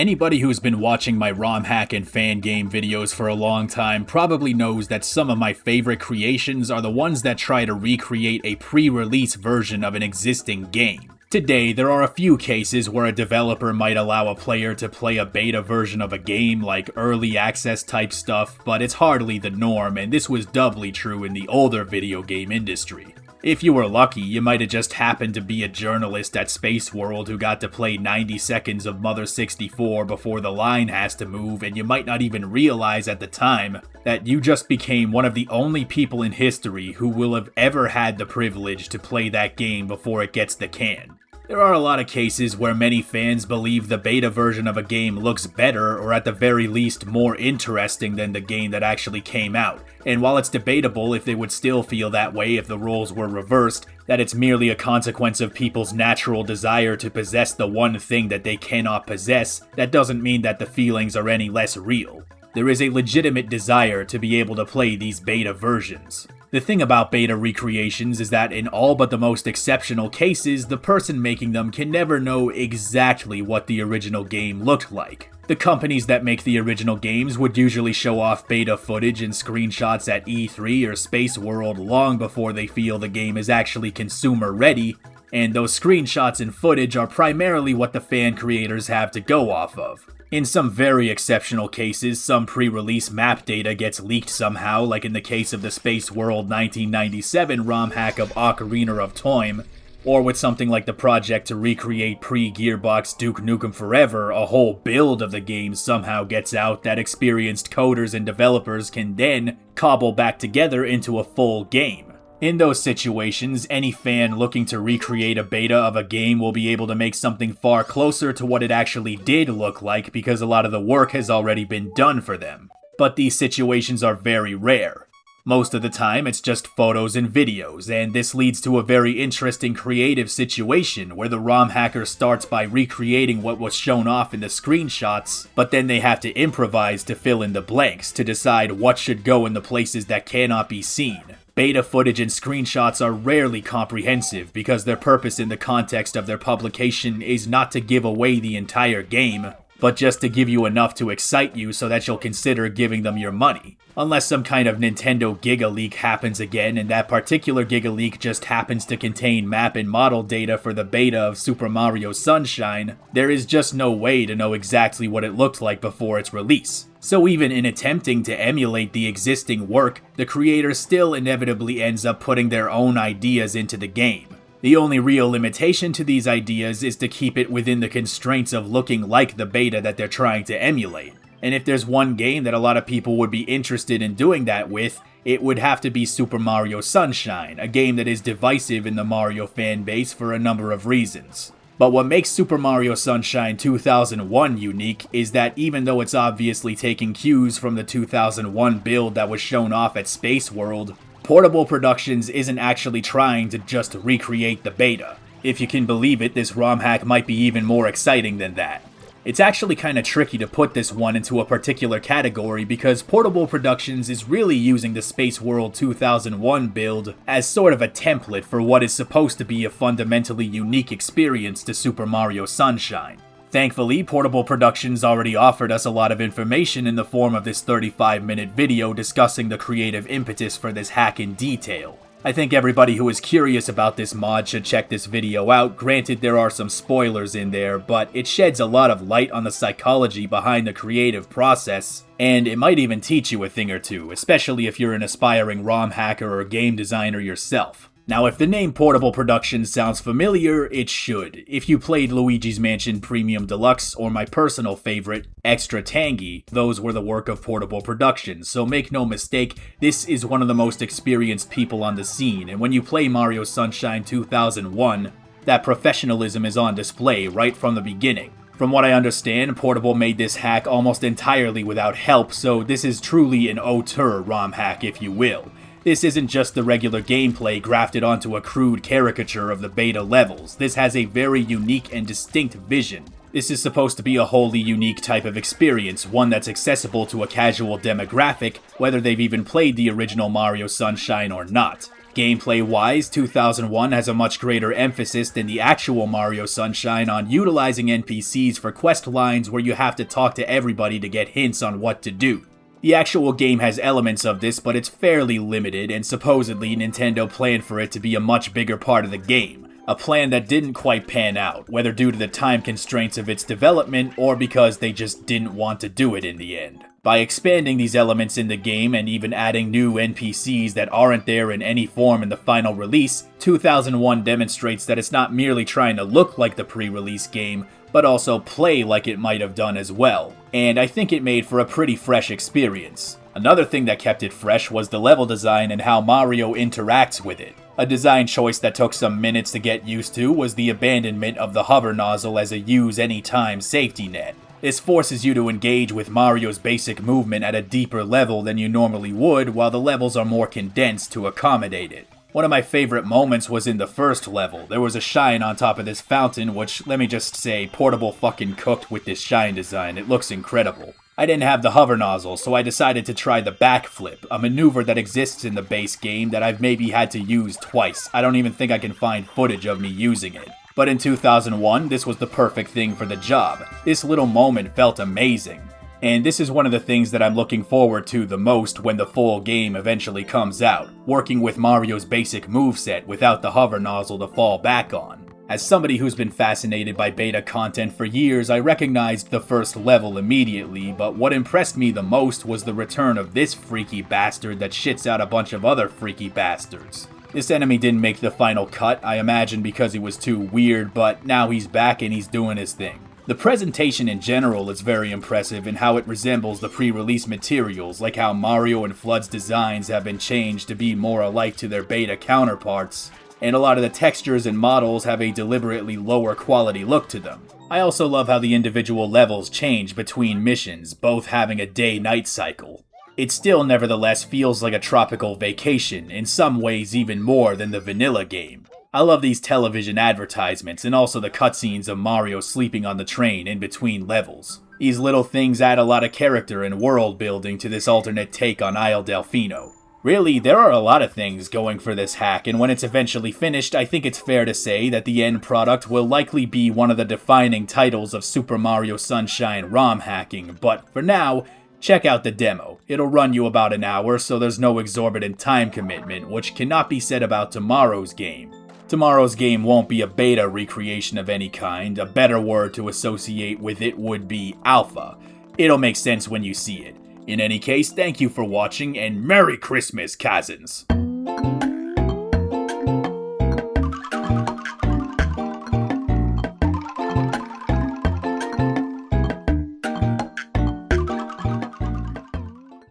Anybody who's been watching my ROM hack and fan game videos for a long time probably knows that some of my favorite creations are the ones that try to recreate a pre-release version of an existing game. Today, there are a few cases where a developer might allow a player to play a beta version of a game, like early access type stuff, but it's hardly the norm, and this was doubly true in the older video game industry. If you were lucky, you might have just happened to be a journalist at Space World who got to play 90 seconds of Mother 64 before the line has to move, and you might not even realize at the time that you just became one of the only people in history who will have ever had the privilege to play that game before it gets the can. There are a lot of cases where many fans believe the beta version of a game looks better, or at the very least more interesting than the game that actually came out. And while it's debatable if they would still feel that way if the roles were reversed, that it's merely a consequence of people's natural desire to possess the one thing that they cannot possess, that doesn't mean that the feelings are any less real. There is a legitimate desire to be able to play these beta versions. The thing about beta recreations is that in all but the most exceptional cases, the person making them can never know exactly what the original game looked like. The companies that make the original games would usually show off beta footage and screenshots at E3 or Space World long before they feel the game is actually consumer ready, and those screenshots and footage are primarily what the fan creators have to go off of. In some very exceptional cases, some pre-release map data gets leaked somehow, like in the case of the Space World 1997 ROM hack of Ocarina of Time, or with something like the project to recreate pre-Gearbox Duke Nukem Forever, a whole build of the game somehow gets out that experienced coders and developers can then cobble back together into a full game. In those situations, any fan looking to recreate a beta of a game will be able to make something far closer to what it actually did look like because a lot of the work has already been done for them. But these situations are very rare. Most of the time, it's just photos and videos, and this leads to a very interesting creative situation where the ROM hacker starts by recreating what was shown off in the screenshots, but then they have to improvise to fill in the blanks to decide what should go in the places that cannot be seen. Beta footage and screenshots are rarely comprehensive because their purpose in the context of their publication is not to give away the entire game, but just to give you enough to excite you so that you'll consider giving them your money. Unless some kind of Nintendo Giga Leak happens again, and that particular Giga Leak just happens to contain map and model data for the beta of Super Mario Sunshine, there is just no way to know exactly what it looked like before its release. So even in attempting to emulate the existing work, the creator still inevitably ends up putting their own ideas into the game. The only real limitation to these ideas is to keep it within the constraints of looking like the beta that they're trying to emulate. And if there's one game that a lot of people would be interested in doing that with, it would have to be Super Mario Sunshine, a game that is divisive in the Mario fan base for a number of reasons. But what makes Super Mario Sunshine 2001 unique is that even though it's obviously taking cues from the 2001 build that was shown off at Space World, Portable Productions isn't actually trying to just recreate the beta. If you can believe it, this ROM hack might be even more exciting than that. It's actually kinda tricky to put this one into a particular category because Portable Productions is really using the Space World 2001 build as sort of a template for what is supposed to be a fundamentally unique experience to Super Mario Sunshine. Thankfully, Portable Productions already offered us a lot of information in the form of this 35-minute video discussing the creative impetus for this hack in detail. I think everybody who is curious about this mod should check this video out. Granted, there are some spoilers in there, but it sheds a lot of light on the psychology behind the creative process, and it might even teach you a thing or two, especially if you're an aspiring ROM hacker or game designer yourself. Now, if the name Portable Productions sounds familiar, it should. If you played Luigi's Mansion Premium Deluxe or my personal favorite, Extra Tangy, those were the work of Portable Productions, so make no mistake, this is one of the most experienced people on the scene, and when you play Mario Sunshine 2001, that professionalism is on display right from the beginning. From what I understand, Portable made this hack almost entirely without help, so this is truly an auteur ROM hack, if you will. This isn't just the regular gameplay grafted onto a crude caricature of the beta levels. This has a very unique and distinct vision. This is supposed to be a wholly unique type of experience, one that's accessible to a casual demographic, whether they've even played the original Mario Sunshine or not. Gameplay-wise, 2001 has a much greater emphasis than the actual Mario Sunshine on utilizing NPCs for quest lines where you have to talk to everybody to get hints on what to do. The actual game has elements of this, but it's fairly limited, and supposedly Nintendo planned for it to be a much bigger part of the game. A plan that didn't quite pan out, whether due to the time constraints of its development or because they just didn't want to do it in the end. By expanding these elements in the game and even adding new NPCs that aren't there in any form in the final release, 2001 demonstrates that it's not merely trying to look like the pre-release game, but also play like it might have done as well. And I think it made for a pretty fresh experience. Another thing that kept it fresh was the level design and how Mario interacts with it. A design choice that took some minutes to get used to was the abandonment of the hover nozzle as a use anytime safety net. This forces you to engage with Mario's basic movement at a deeper level than you normally would, while the levels are more condensed to accommodate it. One of my favorite moments was in the first level. There was a shine on top of this fountain, which, let me just say, portable fucking cooked with this shine design. It looks incredible. I didn't have the hover nozzle, so I decided to try the backflip, a maneuver that exists in the base game that I've maybe had to use twice. I don't even think I can find footage of me using it. But in 2001, this was the perfect thing for the job. This little moment felt amazing. And this is one of the things that I'm looking forward to the most when the full game eventually comes out, working with Mario's basic moveset without the hover nozzle to fall back on. As somebody who's been fascinated by beta content for years, I recognized the first level immediately, but what impressed me the most was the return of this freaky bastard that shits out a bunch of other freaky bastards. This enemy didn't make the final cut, I imagine because he was too weird, but now he's back and he's doing his thing. The presentation in general is very impressive in how it resembles the pre-release materials, like how Mario and FLUDD's designs have been changed to be more alike to their beta counterparts, and a lot of the textures and models have a deliberately lower quality look to them. I also love how the individual levels change between missions, both having a day-night cycle. It still nevertheless feels like a tropical vacation, in some ways even more than the vanilla game. I love these television advertisements and also the cutscenes of Mario sleeping on the train in between levels. These little things add a lot of character and world building to this alternate take on Isle Delfino. Really, there are a lot of things going for this hack, and when it's eventually finished, I think it's fair to say that the end product will likely be one of the defining titles of Super Mario Sunshine ROM hacking, but for now, check out the demo. It'll run you about an hour, so there's no exorbitant time commitment, which cannot be said about tomorrow's game. Tomorrow's game won't be a beta recreation of any kind. A better word to associate with it would be alpha. It'll make sense when you see it. In any case, thank you for watching, and Merry Christmas, cousins!